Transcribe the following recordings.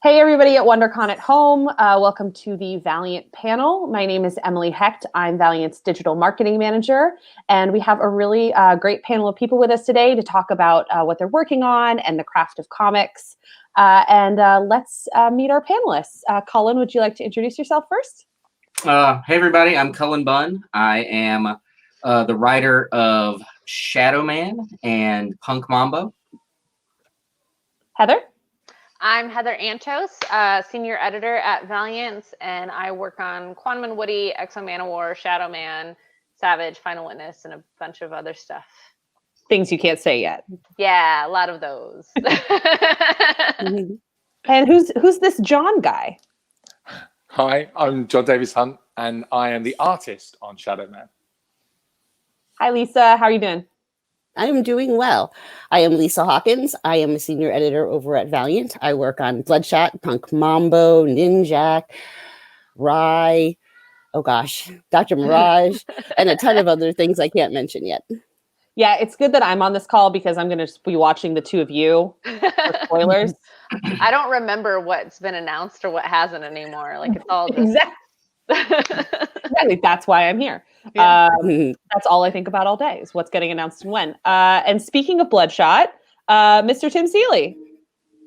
Hey, everybody at WonderCon at home. Welcome to the Valiant panel. My name is Emily Hecht. I'm Valiant's digital marketing manager, and we have a really great panel of people with us today to talk about what they're working on and the craft of comics. Let's meet our panelists. Colin, would you like to introduce yourself first? Hey, everybody. I'm Cullen Bunn. I am the writer of Shadow Man and Punk Mambo. Heather? I'm Heather Antos, senior editor at Valiant, and I work on Quantum and Woody, Exo Manowar, Shadow Man, Savage, Final Witness, and a bunch of other stuff. Things you can't say yet. Yeah, a lot of those. And who's this John guy? Hi, I'm John Davis Hunt, and I am the artist on Shadow Man. Hi, Lisa. How are you doing? I'm doing well. I am Lisa Hawkins. I am a senior editor over at Valiant. I work on Bloodshot, Punk Mambo, Ninjak, Rye, Dr. Mirage, and a ton of other things I can't mention yet. Yeah, it's good that I'm on this call because I'm going to be watching the two of you for spoilers. I don't remember what's been announced or what hasn't anymore. Like, it's all just... Exactly. That's why I'm here. Yeah. That's all I think about all day is what's getting announced and when. And speaking of Bloodshot, Mr. Tim Seeley.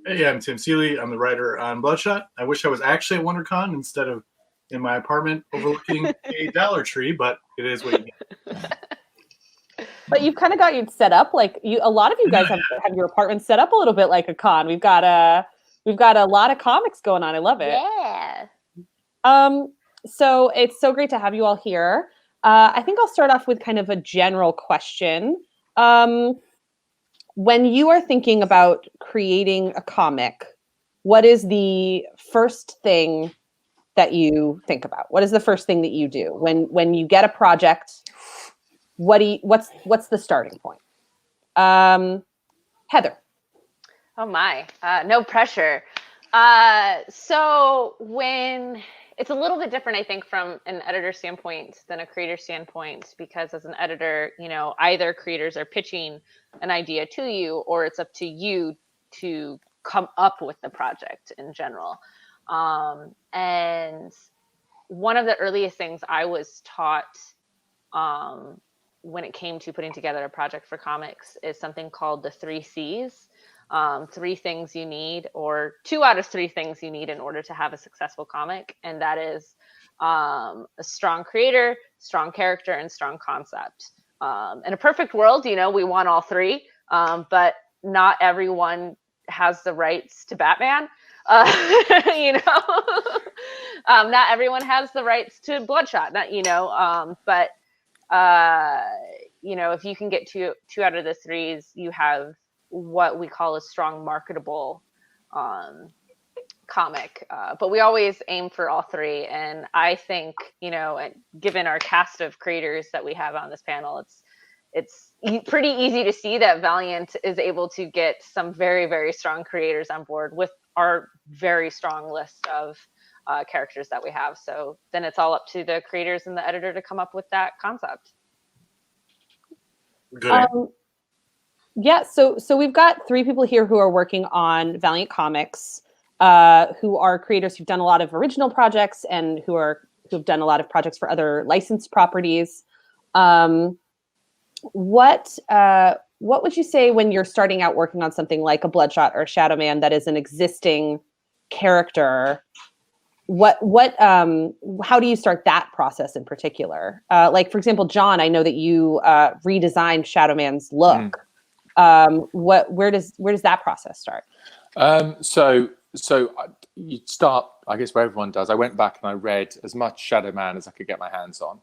Hey, I'm Tim Seeley. I'm the writer on Bloodshot. I wish I was actually at WonderCon instead of in my apartment overlooking a Dollar Tree, but it is what you get. But you've kind of got you set up like a lot of you guys have your apartment set up a little bit like a con. We've got a lot of comics going on. I love it. Yeah. So it's so great to have you all here. I think I'll start off with kind of a general question. When you are thinking about creating a comic, what is the first thing that you think about? What is the first thing that you do when you get a project? What's the starting point? Heather. Oh my, no pressure. So when it's a little bit different, I think, from an editor standpoint than a creator standpoint, because as an editor, either creators are pitching an idea to you or it's up to you to come up with the project in general. And one of the earliest things I was taught when it came to putting together a project for comics is something called the 3 C's. 3 things you need, or 2 out of 3 things you need in order to have a successful comic. And that is a strong creator, strong character, and strong concept. In a perfect world, we want all 3, but not everyone has the rights to Batman. Not everyone has the rights to Bloodshot, but if you can get 2 out of the 3s, you have what we call a strong marketable comic, but we always aim for all 3. And I think, given our cast of creators that we have on this panel, it's pretty easy to see that Valiant is able to get some very, very strong creators on board with our very strong list of characters that we have. So then it's all up to the creators and the editor to come up with that concept. Good. Yeah, so we've got 3 people here who are working on Valiant Comics, who are creators who've done a lot of original projects and who've done a lot of projects for other licensed properties. What would you say when you're starting out working on something like a Bloodshot or a Shadow Man that is an existing character? How do you start that process in particular? Like, for example, John, I know that you redesigned Shadow Man's look. Where does that process start? So you start, I guess, where everyone does. I went back and I read as much Shadow Man as I could get my hands on,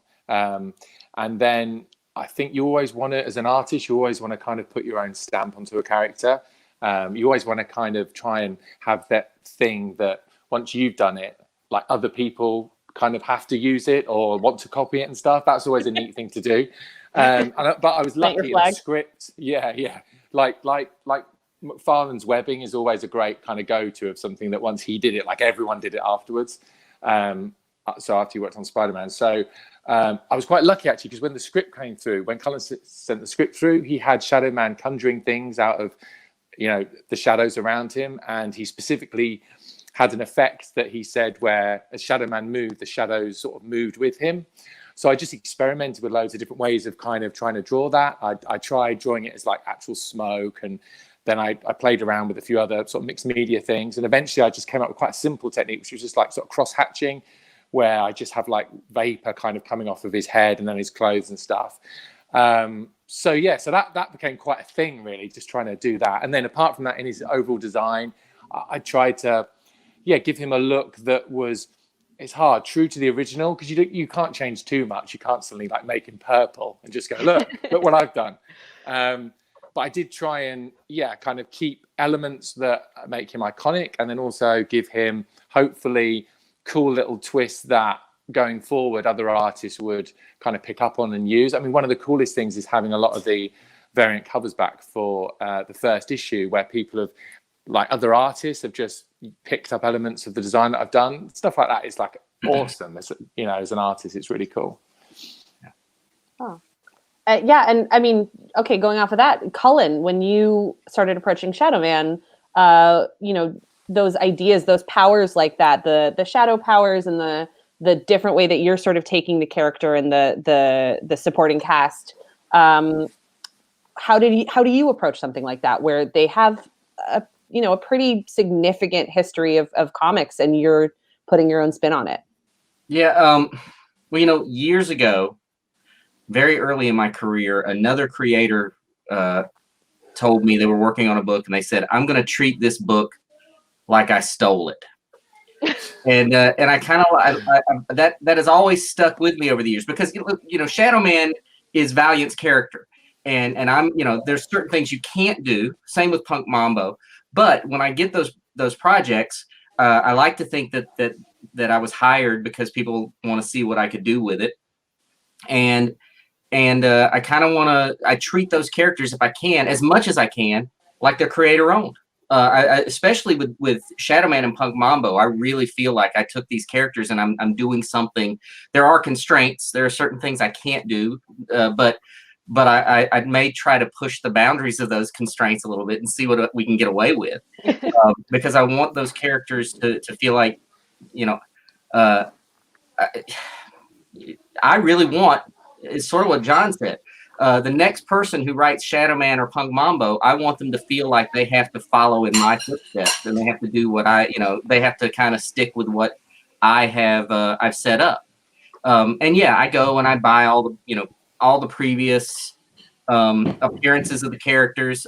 and then I think you always want to, as an artist, you always want to kind of put your own stamp onto a character. You always want to kind of try and have that thing that once you've done it, like other people kind of have to use it or want to copy it and stuff. That's always a neat thing to do. But I was lucky in the script. Yeah. Like McFarlane's webbing is always a great kind of go-to of something that once he did it, like everyone did it afterwards. So after he worked on Spider-Man. So I was quite lucky actually, because when the script came through, when Cullen sent the script through, he had Shadow Man conjuring things out of, the shadows around him. And he specifically had an effect that he said where as Shadow Man moved, the shadows sort of moved with him. So I just experimented with loads of different ways of kind of trying to draw that. I tried drawing it as like actual smoke, and then I played around with a few other sort of mixed media things. And eventually I just came up with quite a simple technique, which was just like sort of cross hatching, where I just have like vapor kind of coming off of his head and then his clothes and stuff. So that became quite a thing, really, just trying to do that. And then apart from that, in his overall design, I tried to, give him a look that was, it's hard, true to the original, because you can't change too much. You can't suddenly like make him purple and just go, look what I've done. But I did try and, kind of keep elements that make him iconic, and then also give him, hopefully, cool little twists that going forward other artists would kind of pick up on and use. I mean, one of the coolest things is having a lot of the variant covers back for the first issue, where people have, like other artists have just picked up elements of the design that I've done. Stuff like that is like awesome. As an artist, it's really cool. Oh. And I mean, okay, going off of that, Cullen, when you started approaching Shadow Man, those ideas, those powers like that, the shadow powers and the different way that you're sort of taking the character and the supporting cast, how do you approach something like that, where they have a pretty significant history of comics and you're putting your own spin on it? Yeah. Years ago, very early in my career, another creator told me they were working on a book, and they said, I'm going to treat this book like I stole it. And I kind of that has always stuck with me over the years, because Shadow Man is Valiant's character, and I'm there's certain things you can't do. Same with Punk Mambo. But when I get those projects, I like to think that I was hired because people want to see what I could do with it, and I kind of want to. I treat those characters, if I can, as much as I can, like they're creator owned. Especially with Shadow Man and Punk Mambo, I really feel like I took these characters and I'm doing something. There are constraints. There are certain things I can't do, but I may try to push the boundaries of those constraints a little bit and see what we can get away with, because I want those characters to feel like, I really want. It's sort of what John said. The next person who writes Shadow Man or Punk Mambo, I want them to feel like they have to follow in my footsteps, and they have to do what they have to kind of stick with what I have I've set up. I go and I buy all the previous appearances of the characters.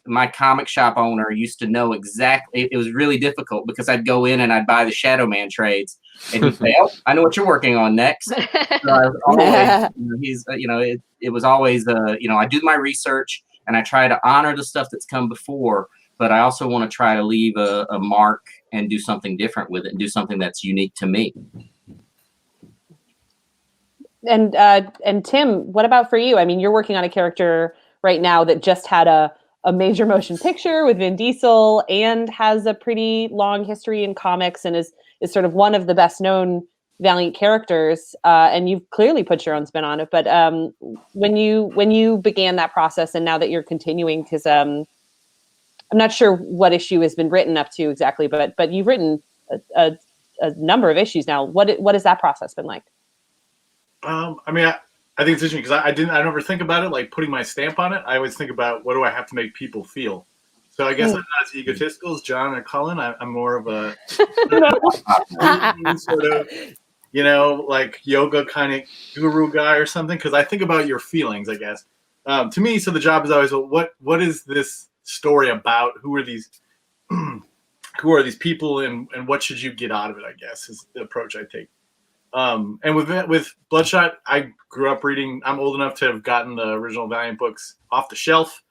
My comic shop owner used to know exactly. It was really difficult because I'd go in and I'd buy the Shadow Man trades, and he'd say, "Oh, I know what you're working on next." It was always, I do my research and I try to honor the stuff that's come before, but I also want to try to leave a mark and do something different with it, and do something that's unique to me. And Tim, what about for you? I mean, you're working on a character right now that just had a major motion picture with Vin Diesel and has a pretty long history in comics, and is sort of one of the best known Valiant characters, and you've clearly put your own spin on it. But when you began that process, and now that you're continuing, because I'm not sure what issue has been written up to exactly, but you've written a number of issues now. What has that process been like? I think it's interesting because I never think about it like putting my stamp on it. I always think about, what do I have to make people feel? So I guess I'm not as egotistical as John or Cullen. I'm more of a sort of, like yoga kind of guru guy or something, because I think about your feelings, I guess. To me, so the job is always, well, what is this story about? Who are these people, and what should you get out of it, I guess, is the approach I take. And with Bloodshot, I grew up reading. I'm old enough to have gotten the original Valiant books off the shelf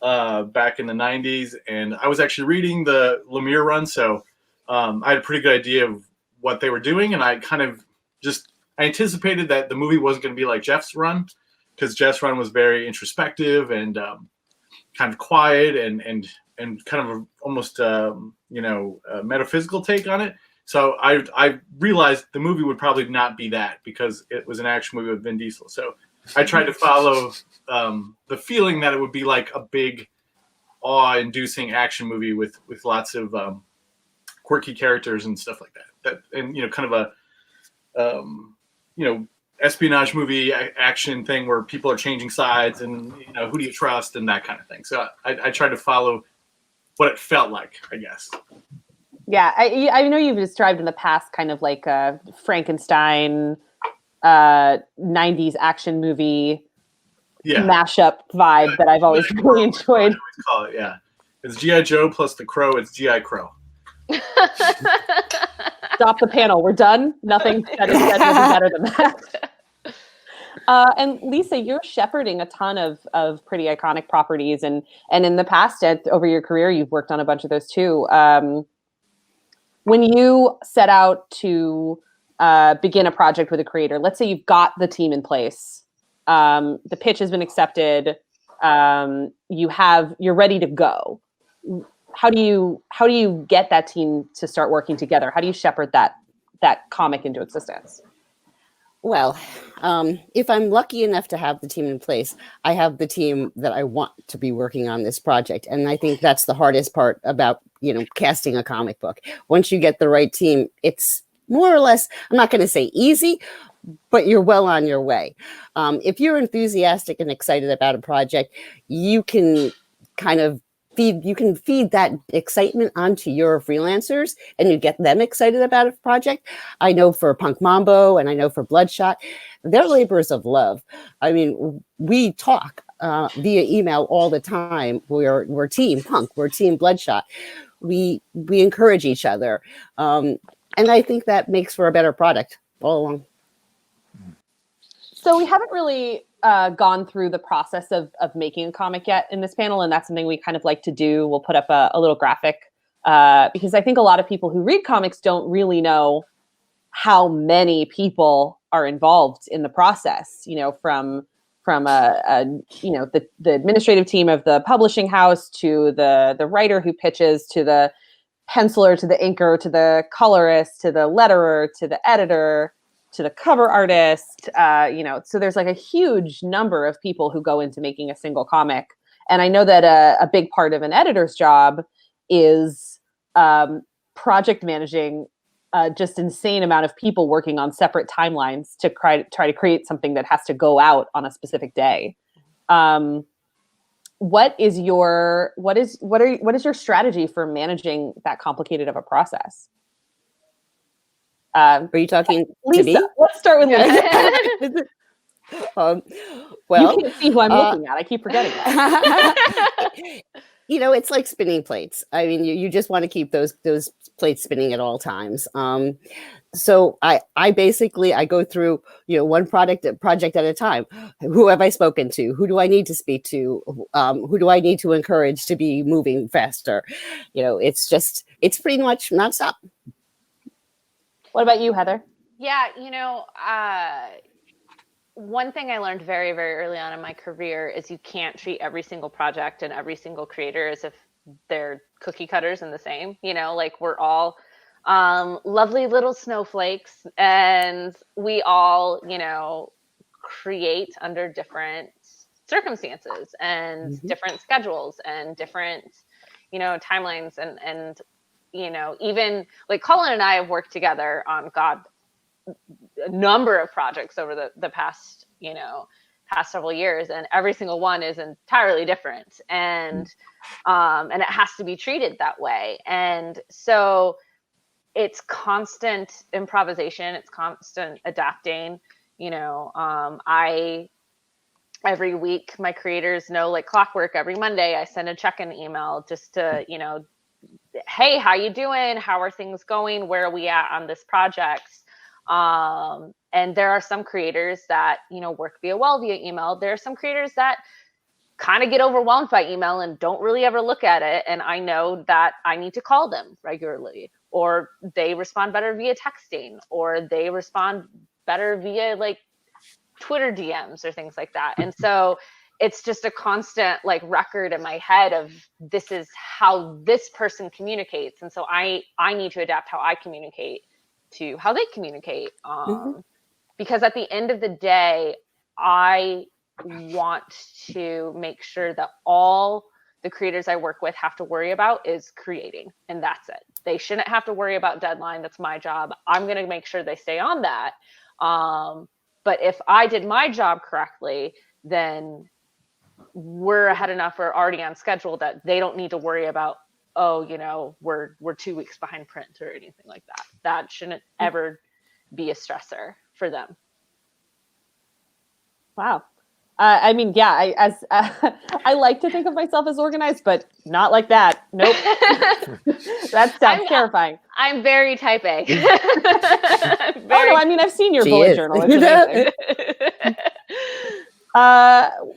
back in the 90s, and I was actually reading the Lemire run, so I had a pretty good idea of what they were doing, and I kind of I anticipated that the movie wasn't going to be like Jeff's run, because Jeff's run was very introspective and kind of quiet and kind of almost a metaphysical take on it. So I realized the movie would probably not be that, because it was an action movie with Vin Diesel. So I tried to follow the feeling that it would be like a big, awe-inducing action movie with lots of quirky characters and stuff like that. And kind of a espionage movie action thing where people are changing sides and who do you trust and that kind of thing. So I tried to follow what it felt like, I guess. Yeah, I know you've described in the past kind of like a Frankenstein 90s action movie mashup vibe that I've always really enjoyed. Call it, yeah. It's G.I. Joe plus the Crow. It's G.I. Crow. Stop the panel. We're done. Nothing that is said will be better than that. And Lisa, you're shepherding a ton of pretty iconic properties, and in the past, over your career, you've worked on a bunch of those too. When you set out to begin a project with a creator, let's say you've got the team in place, the pitch has been accepted, you're ready to go. How do you get that team to start working together? How do you shepherd that comic into existence? Well, if I'm lucky enough to have the team in place, I have the team that I want to be working on this project. And I think that's the hardest part about, casting a comic book. Once you get the right team, it's more or less, I'm not going to say easy, but you're well on your way. If you're enthusiastic and excited about a project, you can kind of feed that excitement onto your freelancers and you get them excited about a project. I know for Punk Mambo and I know for Bloodshot, they're labors of love. I mean, we talk via email all the time. We're Team Punk, we're Team Bloodshot. We encourage each other. And I think that makes for a better product all along. So we haven't really gone through the process of making a comic yet in this panel, and that's something we kind of like to do. We'll put up a little graphic because I think a lot of people who read comics don't really know how many people are involved in the process. From the administrative team of the publishing house to the writer who pitches to the penciler to the inker to the colorist to the letterer to the editor to the cover artist, so there's like a huge number of people who go into making a single comic. And I know that a big part of an editor's job is project managing just insane amount of people working on separate timelines to try to create something that has to go out on a specific day. What is your strategy for managing that complicated of a process? Are you talking Lisa, to me? Let's start with Lisa. Well, you can't see who I'm looking at. I keep forgetting that. It's like spinning plates. I mean, you just want to keep those plates spinning at all times. So I basically go through one project at a time. Who have I spoken to? Who do I need to speak to? Who do I need to encourage to be moving faster? It's pretty much nonstop. What about you, Heather? Yeah, one thing I learned very, very early on in my career is you can't treat every single project and every single creator as if they're cookie cutters and the same. Like we're all lovely little snowflakes and we all, create under different circumstances and different schedules and different, timelines and even like Colin and I have worked together on a number of projects over the past several years, and every single one is entirely different, and it has to be treated that way. And so it's constant improvisation, it's constant adapting. Every week my creators know, like clockwork, every Monday I send a check-in email just to hey, how you doing? How are things going? Where are we at on this project? And there are some creators that, work via email. There are some creators that kind of get overwhelmed by email and don't really ever look at it. And I know that I need to call them regularly, or they respond better via texting, or they respond better via like Twitter DMs or things like that. And so it's just a constant like record in my head of this is how this person communicates. And so I need to adapt how I communicate to how they communicate. Because at the end of the day, I want to make sure that all the creators I work with have to worry about is creating, and that's it. They shouldn't have to worry about deadline. That's my job. I'm going to make sure they stay on that. But if I did my job correctly, then we're ahead enough, we're already on schedule that they don't need to worry about, oh, you know, we're 2 weeks behind print or anything like that. That shouldn't ever be a stressor for them. Wow. I mean, yeah, I like to think of myself as organized, but not like that. Nope. That sounds terrifying. I'm very type A. Oh, no, I mean, I've seen your She bullet is. journal. It's amazing.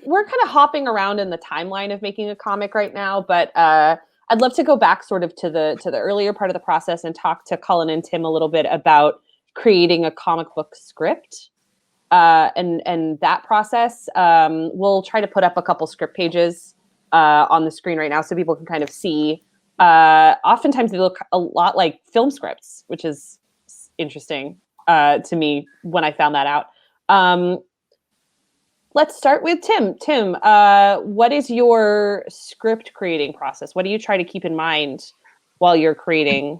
We're kind of hopping around in the timeline of making a comic right now, but I'd love to go back sort of to the earlier part of the process and talk to Cullen and Tim a little bit about creating a comic book script. And that process. We'll try to put up a couple script pages on the screen right now so people can kind of see. Oftentimes they look a lot like film scripts, which is interesting to me when I found that out. Let's start with Tim. Tim, what is your script creating process? What do you try to keep in mind while you're creating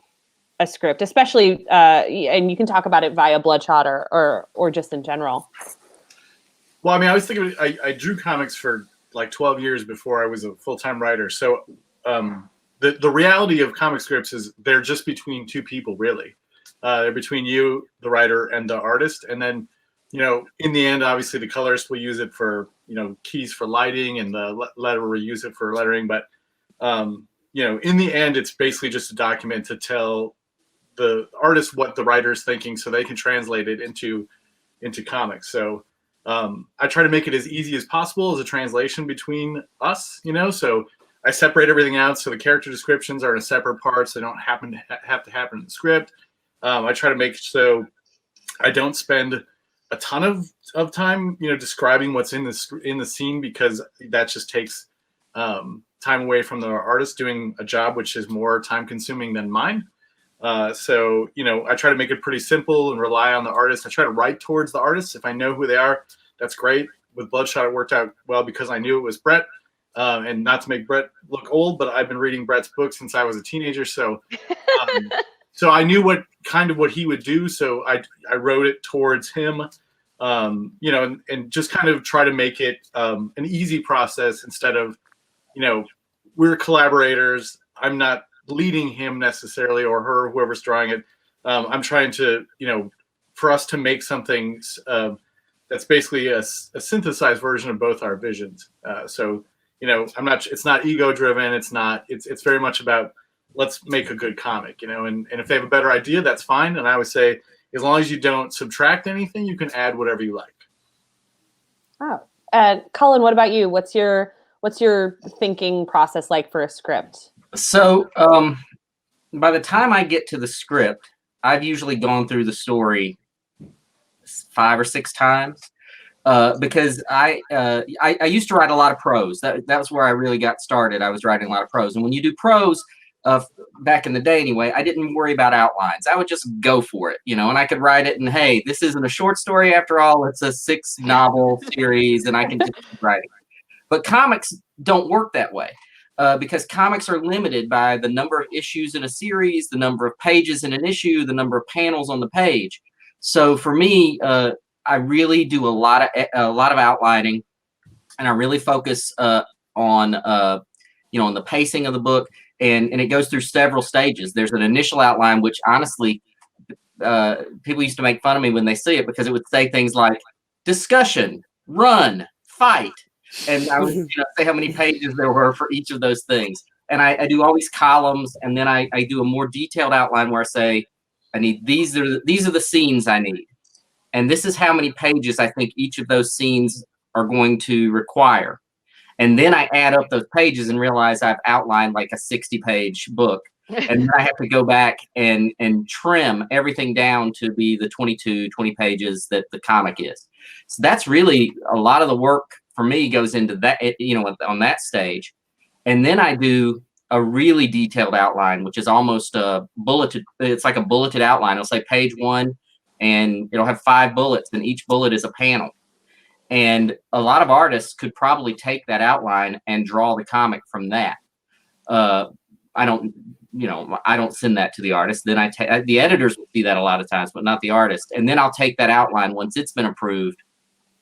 a script, especially, and you can talk about it via Bloodshot or just in general? Well, I mean, I was thinking, I drew comics for like 12 years before I was a full-time writer. So the reality of comic scripts is they're just between two people, really. They're between you, the writer, and the artist. And then, you know, in the end, obviously the colorist will use it for, you know, keys for lighting, and the letterer will use it for lettering. But, you know, in the end, it's basically just a document to tell the artist what the writer is thinking so they can translate it into comics. So I try to make it as easy as possible as a translation between us, you know. So I separate everything out so the character descriptions are in separate parts. They don't have to happen in the script. I try to make so I don't spend a ton of time, you know, describing what's in the scene, because that just takes time away from the artist doing a job which is more time consuming than mine. So, you know, I try to make it pretty simple and rely on the artist. I try to write towards the artist. If I know who they are, that's great. With Bloodshot, it worked out well because I knew it was Brett. And not to make Brett look old, but I've been reading Brett's books since I was a teenager. So so I knew what he would do. So I wrote it towards him, you know, and just kind of try to make it an easy process instead of, you know, we're collaborators. I'm not leading him necessarily, or her, whoever's drawing it. I'm trying to, you know, for us to make something that's basically a synthesized version of both our visions. So, you know, it's not ego driven. It's very much about, let's make a good comic, you know, and if they have a better idea, that's fine. And I would say, as long as you don't subtract anything, you can add whatever you like. Oh, and Cullen, what about you? What's your thinking process like for a script? So by the time I get to the script, I've usually gone through the story 5 or 6 times because I used to write a lot of prose. That was where I really got started. I was writing a lot of prose, and when you do prose, back in the day anyway, I didn't worry about outlines. I would just go for it, you know, and I could write it, and hey, this isn't a short story after all. It's a 6-novel series, and I can just keep writing. But comics don't work that way. Because comics are limited by the number of issues in a series, the number of pages in an issue, the number of panels on the page. So for me, I really do a lot of outlining, and I really focus on you know, on the pacing of the book, and it goes through several stages. There's an initial outline, which honestly, people used to make fun of me when they see it, because it would say things like discussion, run, fight. And I would, you know, say how many pages there were for each of those things. And I do all these columns, and then I do a more detailed outline where I say, I need these are the scenes I need. And this is how many pages I think each of those scenes are going to require. And then I add up those pages and realize I've outlined like a 60-page book. And then I have to go back and trim everything down to be the 20 pages that the comic is. So that's really a lot of the work for me goes into that, you know, on that stage. And then I do a really detailed outline, which is almost a bulleted. It's like a bulleted outline. It'll say page 1, and it'll have 5 bullets, and each bullet is a panel. And a lot of artists could probably take that outline and draw the comic from that. I don't, I don't send that to the artist. Then the editors will see that a lot of times, but not the artist. And then I'll take that outline once it's been approved,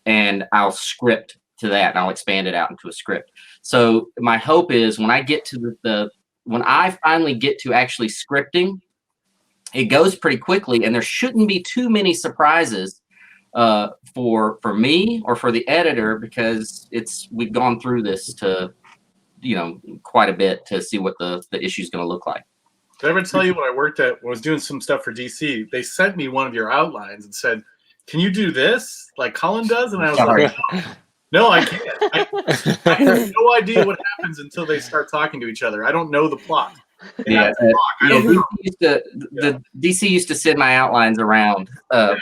and I'll script to that, and I'll expand it out into a script. So my hope is when I get to when I finally get to actually scripting, it goes pretty quickly, and there shouldn't be too many surprises for me or for the editor, because we've gone through this to quite a bit to see what the issue is going to look like. Did I ever tell you when I worked when I was doing some stuff for DC, they sent me one of your outlines and said, "Can you do this like Colin does?" And I was like, "No, I can't. I have no idea what happens until they start talking to each other. I don't know the plot." DC used to send my outlines around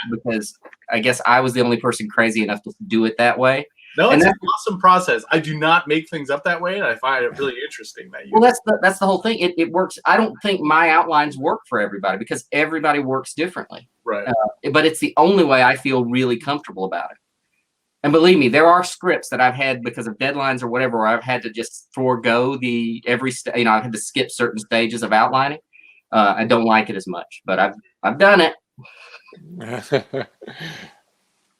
because I guess I was the only person crazy enough to do it that way. No, it's an awesome process. I do not make things up that way, and I find it really interesting that you. Well, that's the whole thing. It works. I don't think my outlines work for everybody because everybody works differently. Right. But it's the only way I feel really comfortable about it. And believe me, there are scripts that I've had because of deadlines or whatever, where I've had to just forego I've had to skip certain stages of outlining. I don't like it as much, but I've done it.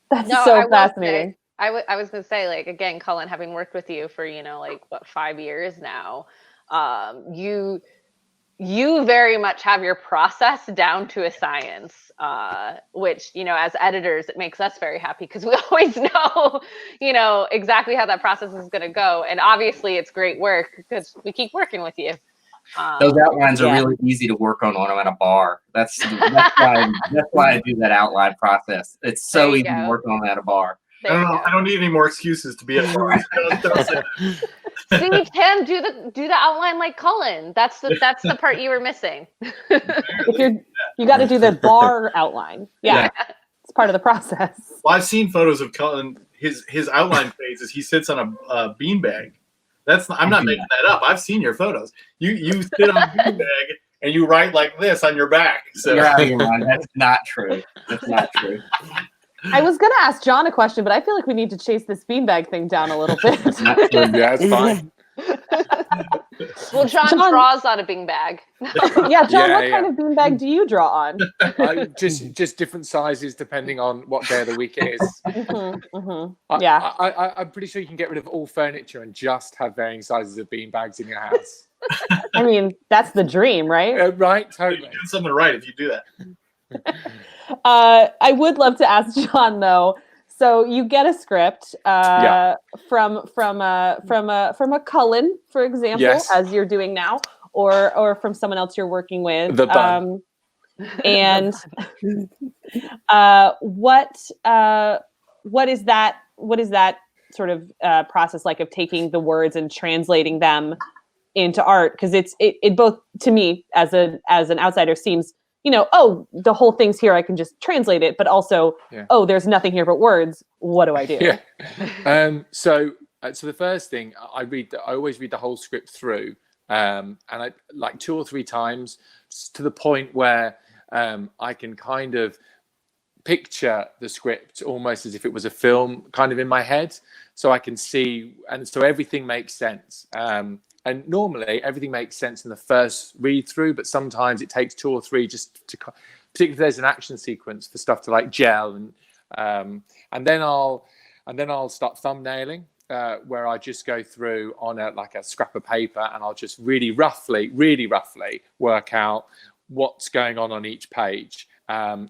That's so fascinating. I was going to say, like, again, Colin, having worked with you for, 5 years now, you very much have your process down to a science, which, as editors, it makes us very happy because we always know, exactly how that process is going to go. And obviously it's great work because we keep working with you. Those outlines are really easy to work on when I'm at a bar. That's why I do that outline process. It's so easy to work on at a bar. I don't need any more excuses to be at bars. See, Tim, do the outline like Colin. That's the part you were missing. You got to do the bar outline. Yeah, it's part of the process. Well, I've seen photos of Colin. His outline phase is he sits on a beanbag. I'm not making that up. I've seen your photos. You sit on a beanbag and you write like this on your back. So you're out of your mind. That's not true. That's not true. I was going to ask John a question, but I feel like we need to chase this beanbag thing down a little bit. Yeah, it's fine. Well, John draws on a beanbag. Yeah, John, what kind of beanbag do you draw on? Just different sizes depending on what day of the week it is. Yeah. I'm pretty sure you can get rid of all furniture and just have varying sizes of beanbags in your house. I mean, that's the dream, right? Right, totally. You're doing something right if you do that. I would love to ask John though. So you get a script from a Cullen, for example, as you're doing now, or from someone else you're working with. The bun. And what is that sort of process like of taking the words and translating them into art? Because it both, to me as an outsider, seems, the whole thing's here, I can just translate it, but also, there's nothing here but words. What do I do? Yeah. So the first thing I always read the whole script through, and I like 2 or 3 times, to the point where I can kind of picture the script almost as if it was a film kind of in my head, so I can see, and so everything makes sense. And normally everything makes sense in the first read through, but sometimes it takes 2 or 3 just to, particularly if there's an action sequence, for stuff to like gel, and then I'll start thumbnailing, where I just go through on a scrap of paper, and I'll just really roughly work out what's going on each page, and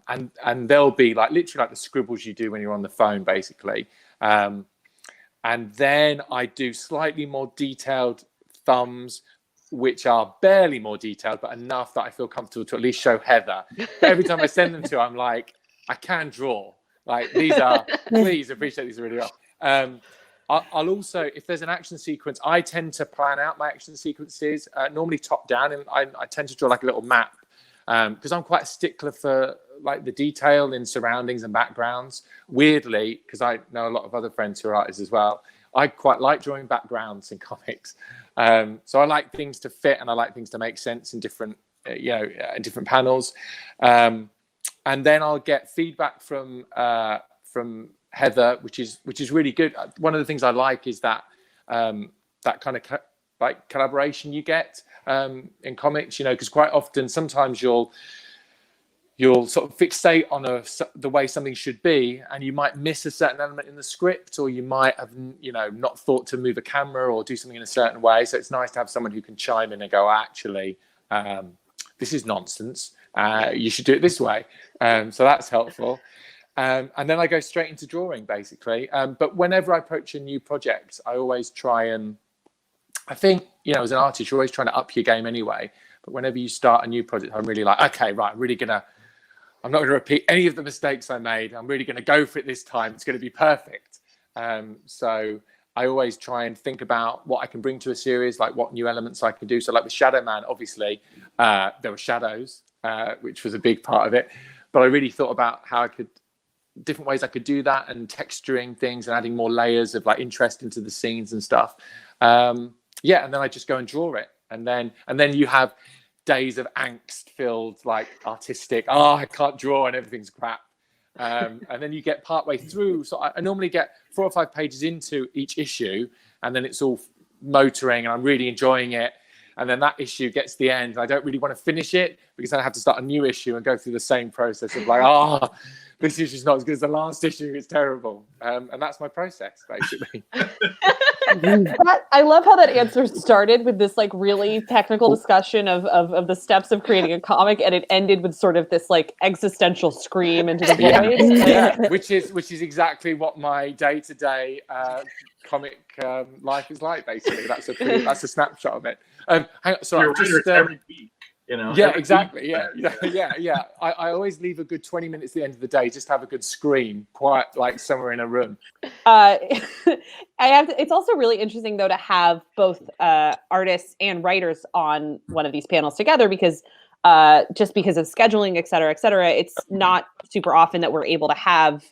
they'll be like literally like the scribbles you do when you're on the phone, basically, and then I do slightly more detailed thumbs, which are barely more detailed, but enough that I feel comfortable to at least show Heather. But every time I send them to her, I'm like, I can draw. Like, these are, please appreciate these really well. I'll also, if there's an action sequence, I tend to plan out my action sequences, normally top down, and I tend to draw like a little map, because I'm quite a stickler for like the detail in surroundings and backgrounds. Weirdly, because I know a lot of other friends who are artists as well, I quite like drawing backgrounds in comics. So I like things to fit, and I like things to make sense in different, in different panels. And then I'll get feedback from Heather, which is really good. One of the things I like is that that kind of like collaboration you get in comics, because quite often sometimes you'll sort of fixate on the way something should be, and you might miss a certain element in the script, or you might have not thought to move a camera or do something in a certain way. So it's nice to have someone who can chime in and go, actually, this is nonsense. You should do it this way. So that's helpful. And then I go straight into drawing, basically. But whenever I approach a new project, I always try and, I think, as an artist, you're always trying to up your game anyway. But whenever you start a new project, I'm really like, okay, right, I'm not going to repeat any of the mistakes I made. I'm really going to go for it this time. It's going to be perfect. So I always try and think about what I can bring to a series, like what new elements I can do. So like with Shadow Man, obviously, there were shadows, which was a big part of it. But I really thought about how different ways I could do that, and texturing things and adding more layers of like interest into the scenes and stuff. And then I just go and draw it. And then you have days of angst-filled, like artistic, I can't draw and everything's crap. And then you get partway through. So I normally get 4 or 5 pages into each issue, and then it's all motoring and I'm really enjoying it. And then that issue gets to the end, and I don't really want to finish it because then I have to start a new issue and go through the same process of like, this issue's not as good as the last issue. It's terrible. And that's my process, basically. I love how that answer started with this like really technical discussion of the steps of creating a comic, and it ended with sort of this like existential scream into the void. Yeah, which is exactly what my day-to-day comic life is like. Basically, that's a snapshot of it. Hang on, sorry, just every week. Yeah, exactly. Yeah. I always leave a good 20 minutes at the end of the day just to have a good scream, quiet, like somewhere in a room. It's also really interesting though to have both artists and writers on one of these panels together, because just because of scheduling, et cetera, it's not super often that we're able to have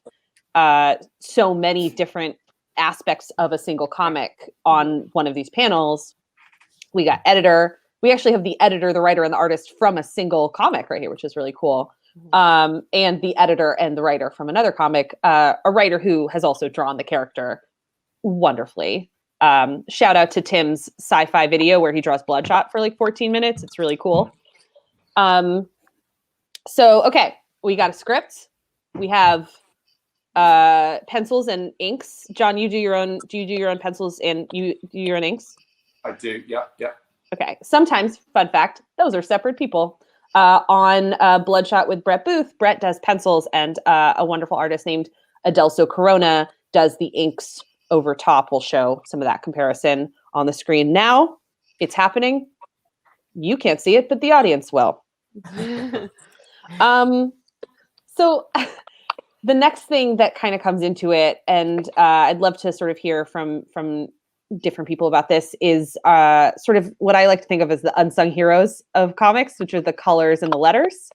so many different aspects of a single comic on one of these panels. We got editor. We actually have the editor, the writer, and the artist from a single comic right here, which is really cool. And the editor and the writer from another comic, a writer who has also drawn the character wonderfully. Shout out to Tim's sci-fi video where he draws Bloodshot for like 14 minutes. It's really cool. So, okay, we got a script. We have pencils and inks. John, do you do your own pencils and you do your own inks? I do, yeah. Okay. Sometimes, fun fact, those are separate people. On Bloodshot with Brett Booth, Brett does pencils, and a wonderful artist named Adelso Corona does the inks over top. We'll show some of that comparison on the screen now. It's happening. You can't see it, but the audience will. So the next thing that kind of comes into it, and I'd love to sort of hear from different people about this, is sort of what I like to think of as the unsung heroes of comics, which are the colors and the letters,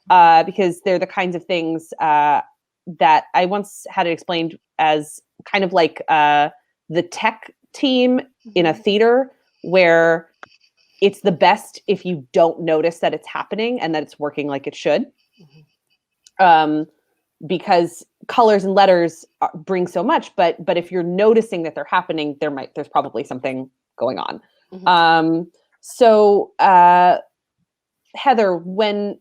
because they're the kinds of things that I once had it explained as kind of like the tech team in a theater, where it's the best if you don't notice that it's happening and that it's working like it should. Because colors and letters bring so much, but if you're noticing that they're happening, there's probably something going on. So Heather, when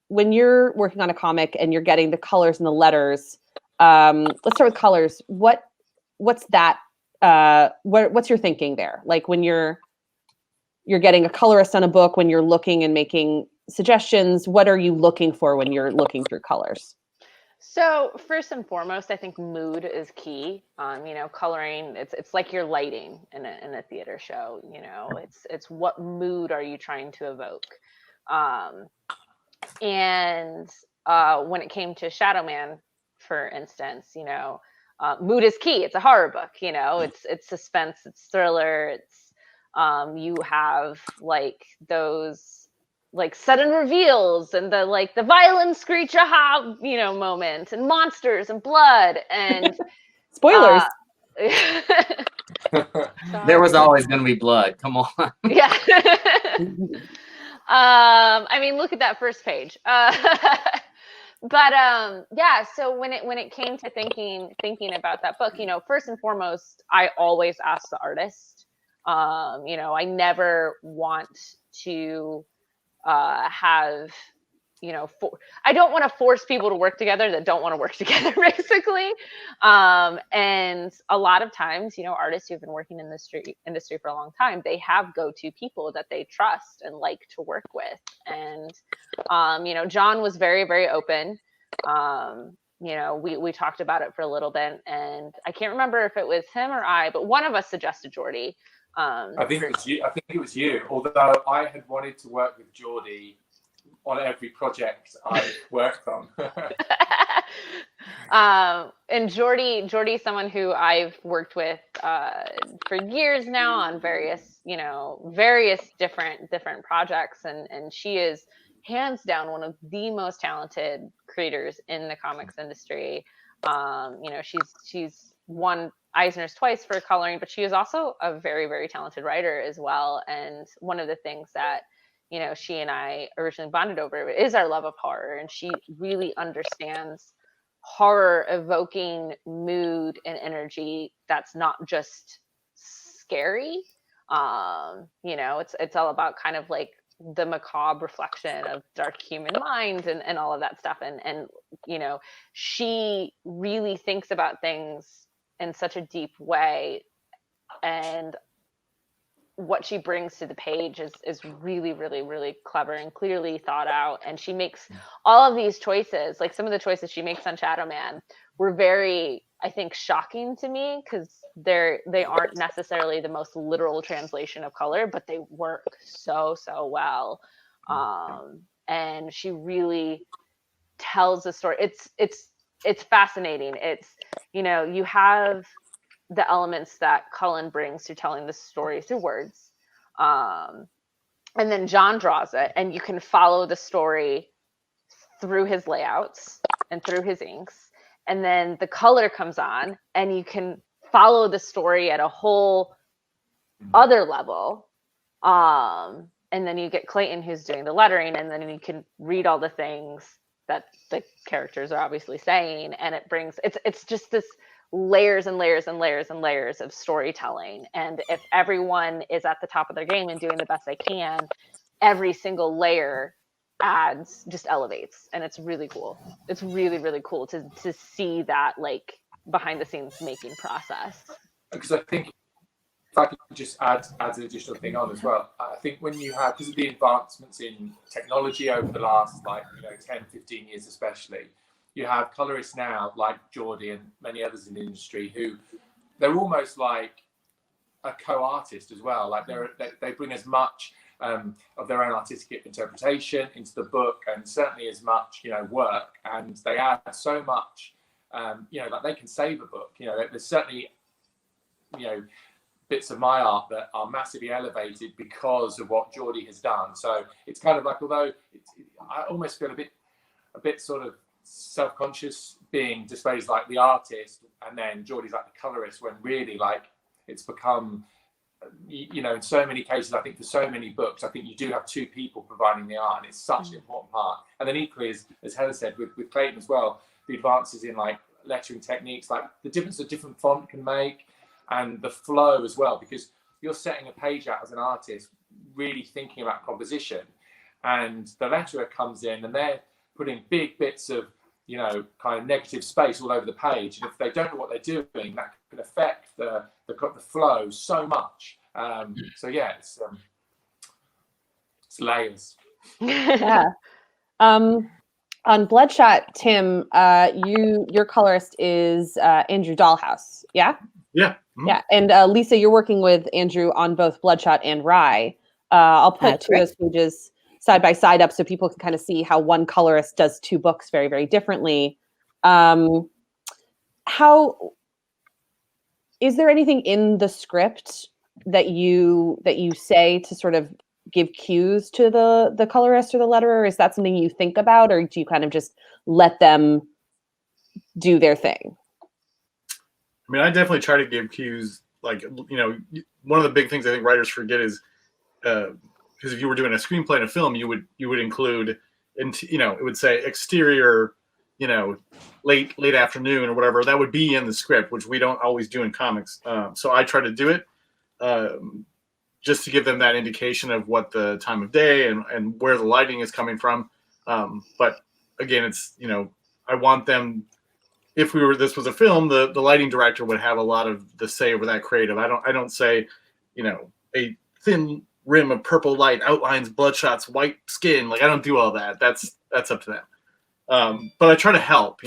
you're working on a comic and you're getting the colors and the letters, let's start with colors. What's that? What's your thinking there? Like when you're getting a colorist on a book, when you're looking and making suggestions, what are you looking for when you're looking through colors? So first and foremost, I think mood is key. Coloring, it's like your lighting in a theater show. It's what mood are you trying to evoke? And when it came to Shadow Man, for instance, mood is key. It's a horror book. It's suspense, it's thriller. It's you have like those like sudden reveals and the violent screech aha moment, and monsters and blood and spoilers. There was always going to be blood. Come on. Yeah. I mean, look at that first page. But yeah, so when it came to thinking about that book, first and foremost, I always ask the artist I never want to have, I don't want to force people to work together that don't want to work together, basically. And a lot of times, artists who've been working in this industry for a long time, they have go-to people that they trust and like to work with. And, John was very, very open. We talked about it for a little bit, and I can't remember if it was him or I, but one of us suggested Geordie. I think it was you. Although I had wanted to work with Geordie on every project I've worked on. And Geordie's someone who I've worked with for years now on various different projects, and she is hands down one of the most talented creators in the comics industry. She's won Eisner's twice for coloring, but she is also a very, very talented writer as well. And one of the things that she and I originally bonded over is our love of horror, and she really understands horror evoking mood and energy that's not just scary. It's all about kind of like the macabre reflection of dark human mind and all of that stuff. And she really thinks about things in such a deep way, and what she brings to the page is really, really, really clever and clearly thought out. And she makes all of these choices, like some of the choices she makes on Shadow Man were very, I think, shocking to me, because they aren't necessarily the most literal translation of color, but they work so well. And she really tells the story. It's fascinating. It's, you have the elements that Cullen brings to telling the story through words. And then John draws it, and you can follow the story through his layouts and through his inks. And then the color comes on, and you can follow the story at a whole other level. And then you get Clayton, who's doing the lettering, and then you can read all the things that the characters are obviously saying. And it's just this layers and layers and layers and layers of storytelling. And if everyone is at the top of their game and doing the best they can, every single layer just elevates, and it's really cool. It's really, really cool to see that, like, behind the scenes making process. Because I think, if I could just add an additional thing on as well, I think when you have, because of the advancements in technology over the last 10, 15 years especially, you have colorists now like Geordie and many others in the industry who they're almost like a co-artist as well. Like they bring as much of their own artistic interpretation into the book, and certainly as much work, and they add so much. Like they can save a book. There's certainly bits of my art that are massively elevated because of what Geordie has done. So it's kind of like, although I almost feel a bit sort of self-conscious being displayed as like the artist, and then Geordie's like the colorist, when really like it's become in so many cases, I think for so many books, I think you do have two people providing the art, and it's such an important part. And then equally, as Heather said, with Clayton as well, the advances in like lettering techniques, like the difference a different font can make, and the flow as well, because you're setting a page out as an artist really thinking about composition, and the letterer comes in and they're putting big bits of kind of negative space all over the page, and if they don't know what they're doing, that can affect the flow so much. So yeah, it's layers. Yeah. On Bloodshot, Tim, your colorist is Andrew Dahlhaus. Yeah. Yeah. Mm-hmm. Yeah. And Lisa, you're working with Andrew on both Bloodshot and Rye. I'll put two of those pages side by side up so people can kind of see how one colorist does two books very, very differently. How is there anything in the script that you say to sort of give cues to the colorist or the letterer? Is that something you think about, or do you kind of just let them do their thing? I mean, I definitely try to give cues. Like, one of the big things I think writers forget is, because if you were doing a screenplay and a film, you would include, it would say exterior, late afternoon or whatever. That would be in the script, which we don't always do in comics. So I try to do it. just to give them that indication of what the time of day and where the lighting is coming from. But again, it's, I want them, if this was a film, the lighting director would have a lot of the say over that creative. I don't say, a thin rim of purple light outlines Bloodshot's white skin. Like, I don't do all that. That's up to them. But I try to help,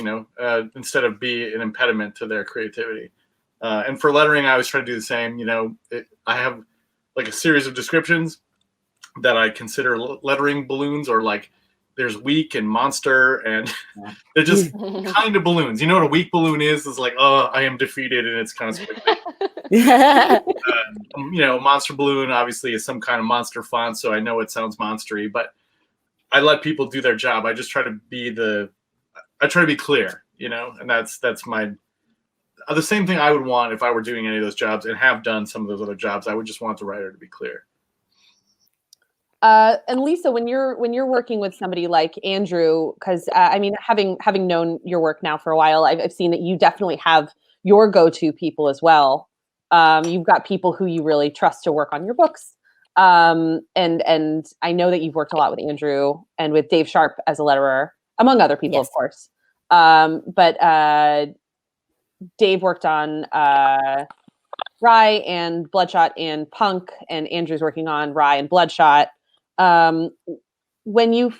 instead of be an impediment to their creativity. And for lettering, I always try to do the same. I have like a series of descriptions that I consider lettering balloons, or like there's weak and monster, and they're just kind of balloons. You know what a weak balloon is? It's like, oh, I am defeated, and it's kind of squiggly. Monster balloon obviously is some kind of monster font, so I know it sounds monstery, but I let people do their job. I just try to be clear, and that's the same thing I would want if I were doing any of those jobs, and have done some of those other jobs. I would just want the writer to be clear. And Lisa, when you're working with somebody like Andrew, because having known your work now for a while, I've seen that you definitely have your go-to people as well. You've got people who you really trust to work on your books. And I know that you've worked a lot with Andrew and with Dave Sharp as a letterer, among other people, Yes. of course. But Dave worked on Rye and Bloodshot and Punk, and Andrew's working on Rye and Bloodshot. When you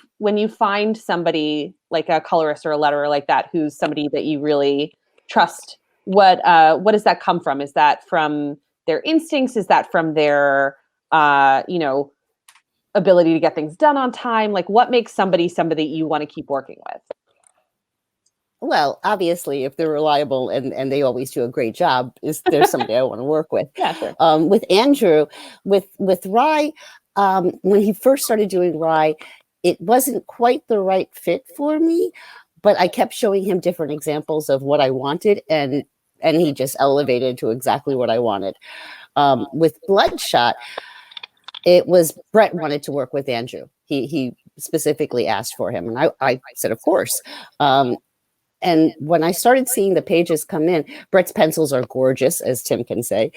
find somebody like a colorist or a letterer like that, who's somebody that you really trust, what does that come from? Is that from their instincts? Is that from their ability to get things done on time? Like, what makes somebody you want to keep working with? Well, obviously, if they're reliable and they always do a great job, there's somebody I want to work with. Yeah, sure. With Andrew, with Rye, when he first started doing Rye, it wasn't quite the right fit for me, but I kept showing him different examples of what I wanted, and he just elevated to exactly what I wanted. With Bloodshot, it was Brett wanted to work with Andrew. He specifically asked for him, and I said, of course. And when I started seeing the pages come in, Brett's pencils are gorgeous, as Tim can say.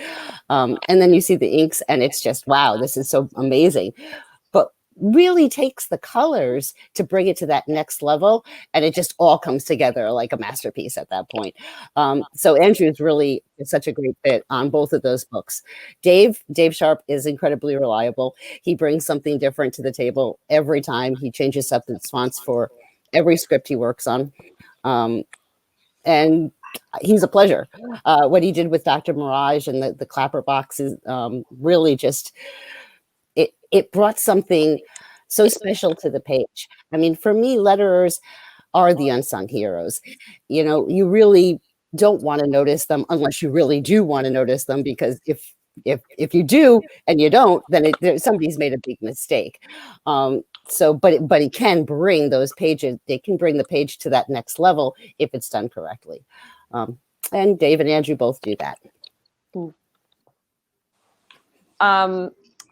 And then you see the inks, and it's just, wow, this is so amazing. But really takes the colors to bring it to that next level, and it just all comes together like a masterpiece at that point. So Andrew's really such a great fit on both of those books. Dave Sharp is incredibly reliable. He brings something different to the table every time. He changes up the fonts for every script he works on. And he's a pleasure. What he did with Dr. Mirage and the clapper boxes really just, it brought something so special to the page. I mean, for me, letterers are the unsung heroes. You really don't want to notice them unless you really do want to notice them, because if you do and you don't, then somebody's made a big mistake. But it can bring those pages. They can bring the page to that next level if it's done correctly. And Dave and Andrew both do that.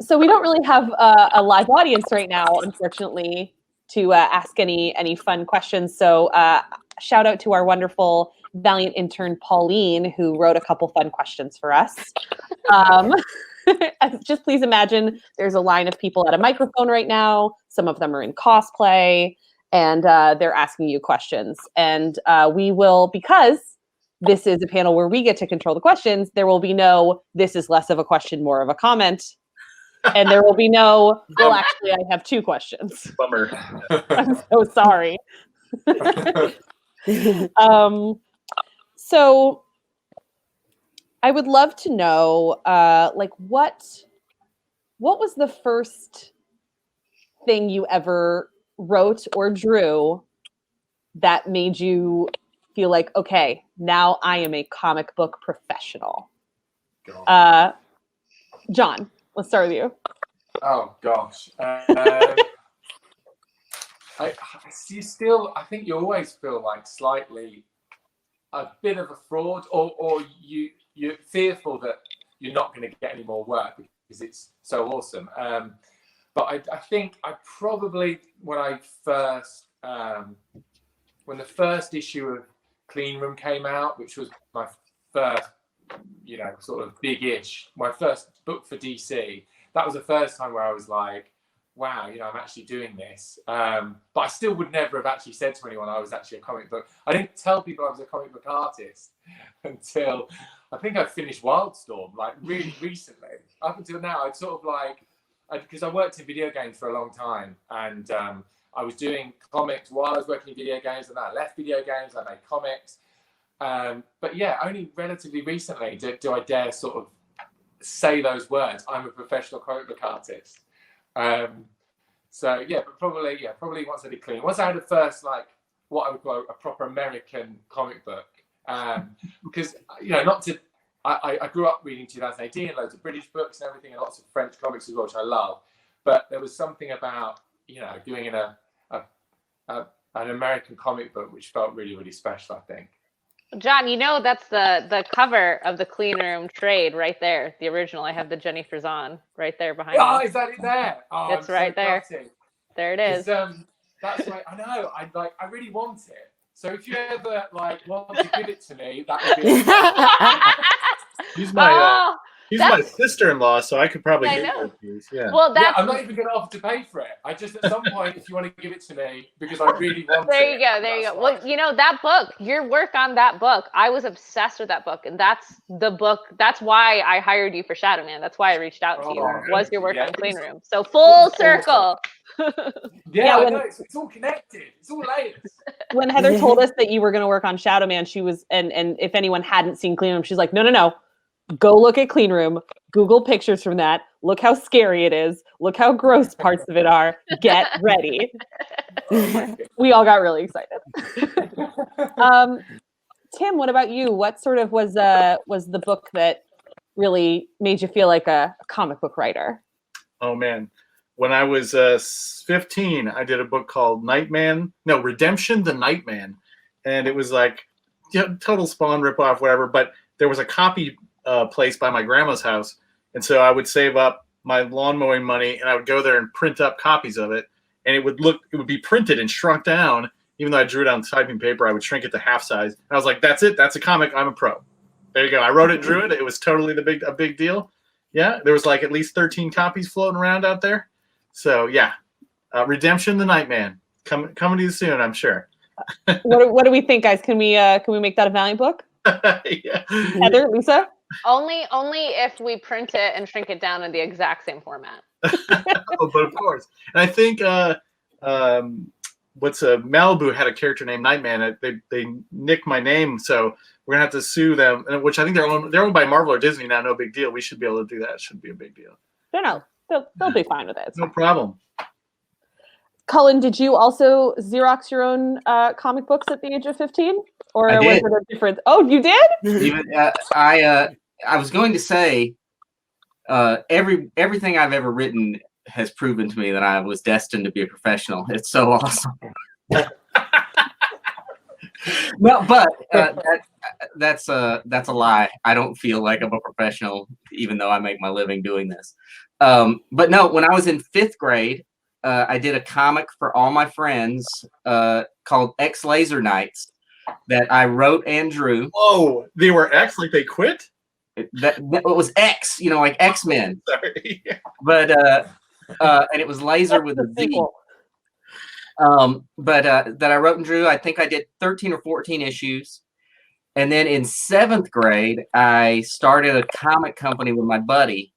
So we don't really have a live audience right now, unfortunately, to ask any fun questions. So shout out to our wonderful Valiant intern, Pauline, who wrote a couple fun questions for us. Just please imagine there's a line of people at a microphone right now. Some of them are in cosplay, and they're asking you questions. And we will, because this is a panel where we get to control the questions, there will be no, this is less of a question, more of a comment. And there will be no, well, actually, I have two questions. Bummer. I'm so sorry. So I would love to know, what was the first thing you ever wrote or drew that made you feel like, okay, now I am a comic book professional? John, let's start with you. Oh gosh. I think you always feel like slightly a bit of a fraud, or you're fearful that you're not going to get any more work because it's so awesome. But I think I probably, when the first issue of Clean Room came out, which was my first, sort of big-ish, my first book for DC, that was the first time where I was like, wow, you know, I'm actually doing this. But I still would never have actually said to anyone I was actually a comic book. I didn't tell people I was a comic book artist until I think I finished Wildstorm, like really recently. Up until now, I'd sort of like, because I worked in video games for a long time, and I was doing comics while I was working in video games, and then I left video games, I made comics. But yeah, only relatively recently do I dare sort of say those words. I'm a professional comic book artist. So yeah, but probably once I did Clean, once I had the first like what I would call a proper American comic book, because you know, I grew up reading 2018, loads of British books and everything, and lots of French comics as well, which I love. But there was something about, you know, doing in an American comic book which felt really, really special, I think. John, you know that's the cover of the Clean Room trade right there. The original. I have the Jenny Frazan right there behind me. Oh, is that it there? Oh, It's right there. gutted. There it is. That's right. I know. I really want it. So if you ever like want to give it to me, that would be. He's my sister-in-law, so I could probably I give know. her these. Yeah. Well, Yeah, that's I'm not even going to offer to pay for it. I just at some point, if you want to give it to me, because I really want it. there you go. There you go. Well, you know that book, your work on that book, I was obsessed with that book, and that's the book. That's why I hired you for Shadow Man. That's why I reached out to you. Was your work on Clean Room? So full circle. Yeah, I when- know, it's all connected. It's all layers. When Heather told us that you were going to work on Shadow Man, she was, and if anyone hadn't seen Clean Room, she's like, no. Go look at Clean Room. Google pictures from that. Look how scary it is. Look how gross parts of it are. Get ready. We all got really excited. Tim, what about you? What sort of was the book that really made you feel like a comic book writer? Oh man, when I was 15, I did a book called Redemption: The Nightman, and it was like total Spawn ripoff, whatever. But there was a copy place by my grandma's house, and so I would save up my lawn mowing money, and I would go there and print up copies of it, and it would be printed and shrunk down. Even though I drew it on typing paper, I would shrink it to half size. And I was like, "That's it. That's a comic. I'm a pro." There you go. I wrote it, drew it. It was totally a big deal. Yeah, there was like at least 13 copies floating around out there. So yeah, Redemption: The Nightman coming to you soon, I'm sure. What do we think, guys? Can we make that a Valiant book? Yeah. Heather, Lisa? Only if we print it and shrink it down in the exact same format. Oh, but of course. And I think Malibu had a character named Nightman. They nicked my name, so we're gonna have to sue them. Which I think they're owned by Marvel or Disney now. No big deal. We should be able to do that. It shouldn't be a big deal. No, they'll be fine with it. It's No fine. problem. Cullen, did you also Xerox your own comic books at the age of 15? Or I was did. it a different? Oh, you did? Even I was going to say everything I've ever written has proven to me that I was destined to be a professional. It's so awesome. No, but that's a lie. I don't feel like I'm a professional, even though I make my living doing this. But no, when I was in 5th grade, I did a comic for all my friends called X Laser Knights that I wrote and drew. Whoa, they were X, like they quit? That it was X, like X-Men. Sorry. But and it was laser with a Z. Sequel. But that I wrote and drew. I think I did 13 or 14 issues. And then in 7th grade, I started a comic company with my buddy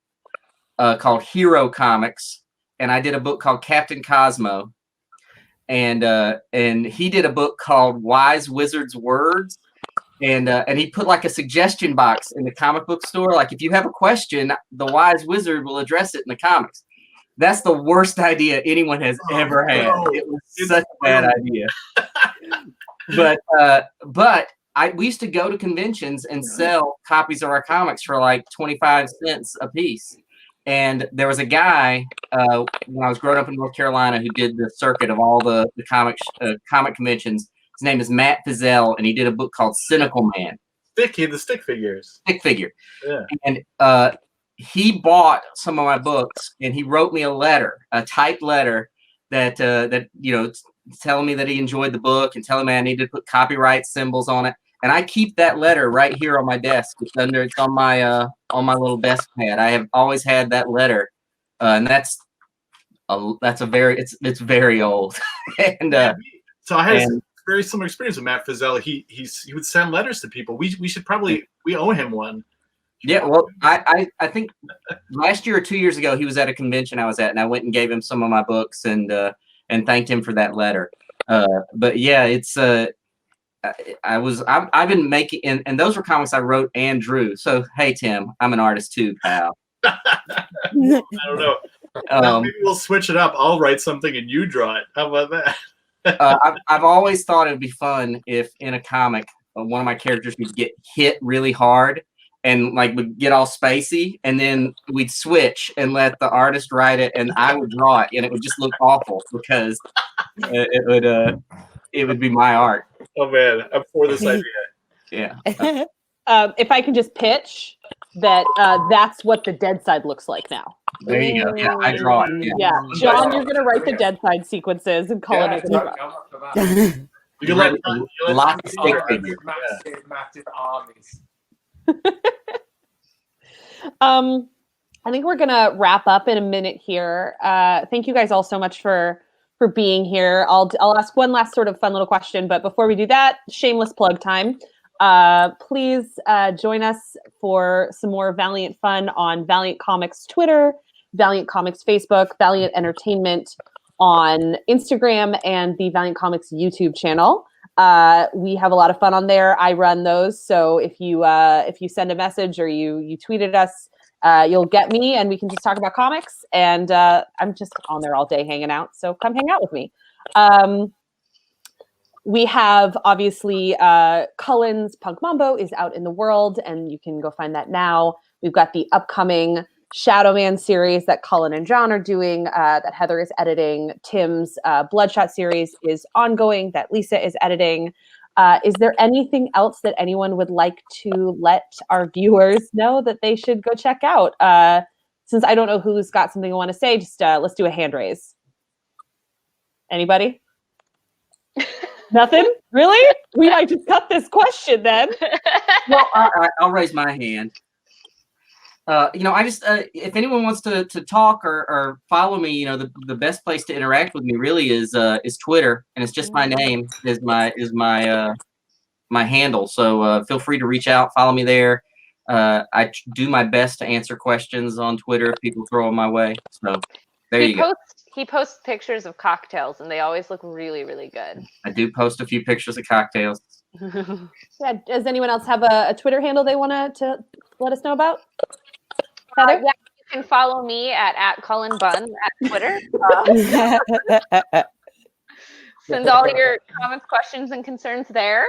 called Hero Comics. And I did a book called Captain Cosmo. And he did a book called Wise Wizard's Words. And he put like a suggestion box in the comic book store. Like, if you have a question, the Wise Wizard will address it in the comics. That's the worst idea anyone has ever had. It was such a bad idea. But we used to go to conventions and sell copies of our comics for like 25 cents a piece. And there was a guy when I was growing up in North Carolina who did the circuit of all the comic conventions. His name is Matt Fizzell, and he did a book called Cynical Man. The stick figures. Stick figure. Yeah. And he bought some of my books, and he wrote me a typed letter that telling me that he enjoyed the book and telling me I needed to put copyright symbols on it. And I keep that letter right here on my desk. It's on my little desk pad. I have always had that letter and that's a very it's very old. And so I had a and- very similar experience with Matt Fazella. He would send letters to people. We should probably we owe him one. yeah, well, I think last year or 2 years ago he was at a convention I was at, and I went and gave him some of my books and thanked him for that letter. But yeah, it's I've been making, and those were comics I wrote and drew. So hey, Tim, I'm an artist too, pal. I don't know. Maybe we'll switch it up. I'll write something and you draw it. How about that? I've always thought it'd be fun if in a comic one of my characters would get hit really hard and like would get all spacey, and then we'd switch and let the artist write it and I would draw it, and it would just look awful because it would be my art. Oh man, I'm for this idea. Yeah. If I can just pitch that, that's what the dead side looks like now. There you go. Yeah, I draw it. Yeah. Yeah, John, you're gonna write the dead side sequences and call it. You can let Lots of stick figures. Massive armies. I think we're gonna wrap up in a minute here. Thank you guys all so much for being here. I'll ask one last sort of fun little question, but before we do that, shameless plug time. Please join us for some more Valiant fun on Valiant Comics Twitter, Valiant Comics Facebook, Valiant Entertainment on Instagram, and the Valiant Comics YouTube channel. We have a lot of fun on there. I run those, so if you send a message or you tweet at us, you'll get me, and we can just talk about comics. And I'm just on there all day hanging out, so come hang out with me. We have, obviously, Cullen's Punk Mambo is out in the world, and you can go find that now. We've got the upcoming Shadow Man series that Cullen and John are doing, that Heather is editing. Tim's Bloodshot series is ongoing, that Lisa is editing. Is there anything else that anyone would like to let our viewers know that they should go check out? Since I don't know who's got something I want to say, just let's do a hand raise. Anybody? Nothing? Really? We might just cut this question then. Well, I'll raise my hand. I just if anyone wants to talk or follow me, the best place to interact with me really is Twitter, and it's just my name is my handle. So feel free to reach out, follow me there. I do my best to answer questions on Twitter if people throw them my way. So there you go. He posts pictures of cocktails, and they always look really, really good. I do post a few pictures of cocktails. Yeah. Does anyone else have a Twitter handle they want to let us know about? Heather? Yeah, you can follow me at Cullen Bunn at Twitter. Send all your comments, questions, and concerns there.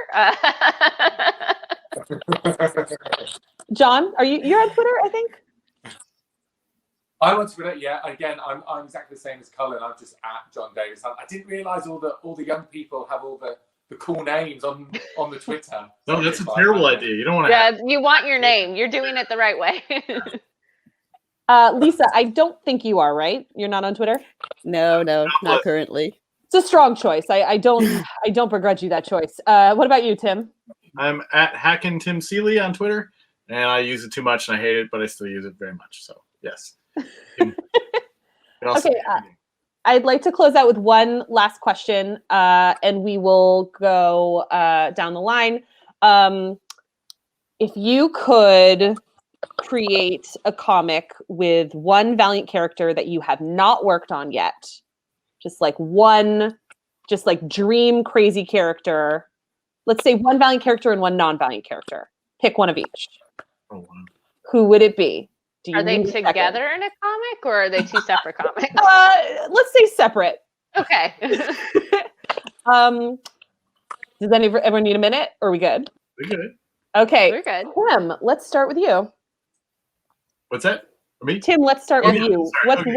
John, you're on Twitter, I think? I'm on Twitter, yeah. Again, I'm exactly the same as Cullen. I'm just at John Davis. I didn't realise all the young people have all the cool names on the Twitter. No, that's a terrible idea. You don't want to. Yeah, you want your name. You're doing it the right way. Lisa, I don't think you are, right? You're not on Twitter? No, not currently. It's a strong choice. I don't begrudge you that choice. What about you, Tim? I'm at Hackin' Tim Seeley on Twitter, and I use it too much and I hate it, but I still use it very much. So yes. Okay. I'd like to close out with one last question, and we will go down the line. If you could create a comic with one Valiant character that you have not worked on yet, just like dream crazy character. Let's say one Valiant character and one non-Valiant character. Pick one of each. Oh, wow. Who would it be? Are they together in a comic, or are they two separate comics? Let's say separate. Okay. Does everyone need a minute, or are we good? We're good. Okay. We're good. Tim, let's start with you. What's that? For me? Tim, let's start with you. Sorry.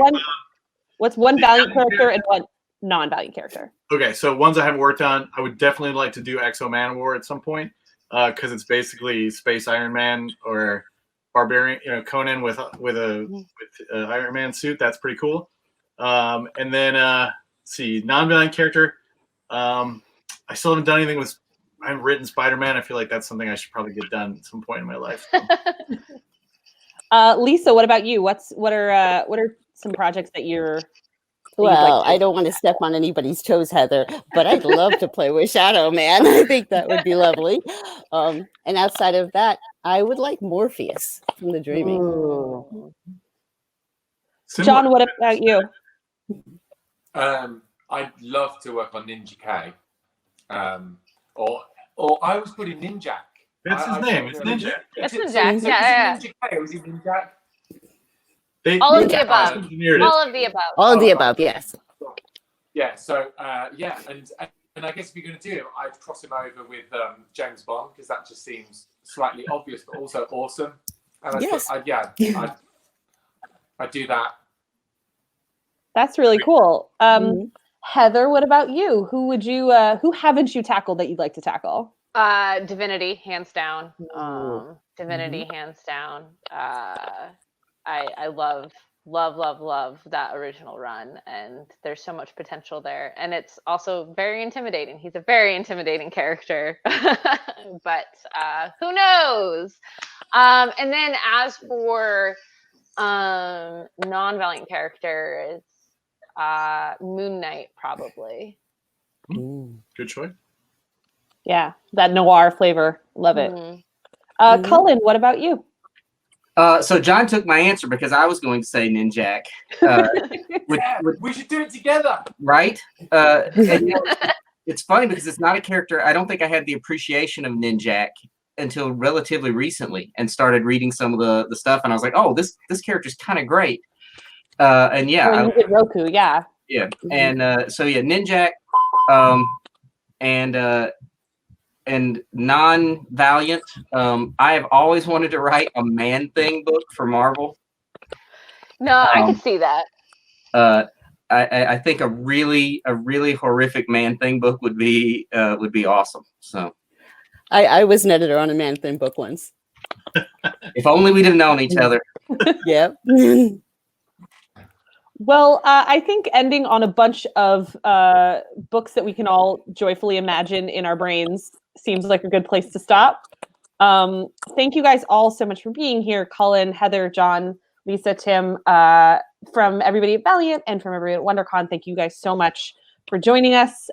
What's one Valiant character and one non-Valiant character? Okay, so ones I haven't worked on, I would definitely like to do Exo Man-War at some point, because it's basically Space Iron Man or Barbarian, Conan with Iron Man suit. That's pretty cool. And then let's see, non-Valiant character. I still haven't done anything with. I haven't written Spider-Man. I feel like that's something I should probably get done at some point in my life. Lisa, what about you? What are some projects that you're. Well, I don't want to step on anybody's toes, Heather, but I'd love to play with Shadow Man. I think that would be lovely. And outside of that, I would like Morpheus from The Dreaming. Ooh. Similar. John, what about you? I'd love to work on Ninja K. Or I was putting Ninjak. That's his name. It's Ninja. That's Is Ninjak. it Yeah. Ninja K or is it Ninjak? All of the Ninja above. engineered it. All of the above. All of the above, yes. Yeah. So yeah, and I guess if you're going to do it, I'd cross him over with James Bond because that just seems slightly obvious, but also awesome. And Yes. I'd do that. That's really cool. Mhm. Heather, what about you? Who would you? Who haven't you tackled that you'd like to tackle? Divinity, hands down. Divinity, hands down. I love that original run, and there's so much potential there, and it's also very intimidating. He's a very intimidating character, but who knows? And then as for non-Valiant characters, Moon Knight probably. Good choice. Yeah, that noir flavor. Love it. Mhm. Cullen, what about you? So John took my answer because I was going to say Ninjak. We should do it together. Right? And, it's funny because it's not a character. I don't think I had the appreciation of Ninjak until relatively recently and started reading some of the stuff. And I was like, oh, this character's kind of great. And yeah. When you did Roku, yeah. Yeah. And so, yeah, Ninjak and non-Valiant. I have always wanted to write a Man-Thing book for Marvel. No, I can see that. I think a really horrific Man-Thing book would be awesome. So I was an editor on a Man-Thing book once. if only we'd have known each other. Yep. Well, I think ending on a bunch of books that we can all joyfully imagine in our brains seems like a good place to stop. Thank you guys all so much for being here. Cullen, Heather, John, Lisa, Tim, from everybody at Valiant and from everybody at WonderCon. Thank you guys so much for joining us.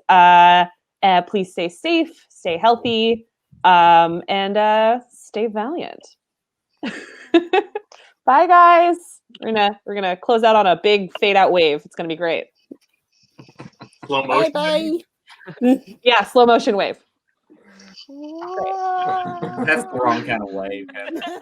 Please stay safe, stay healthy, and stay Valiant. Bye, guys. We're gonna close out on a big fade out wave. It's gonna be great. Slow motion. Bye. Yeah, slow motion wave. That's the wrong kind of wave. Bye.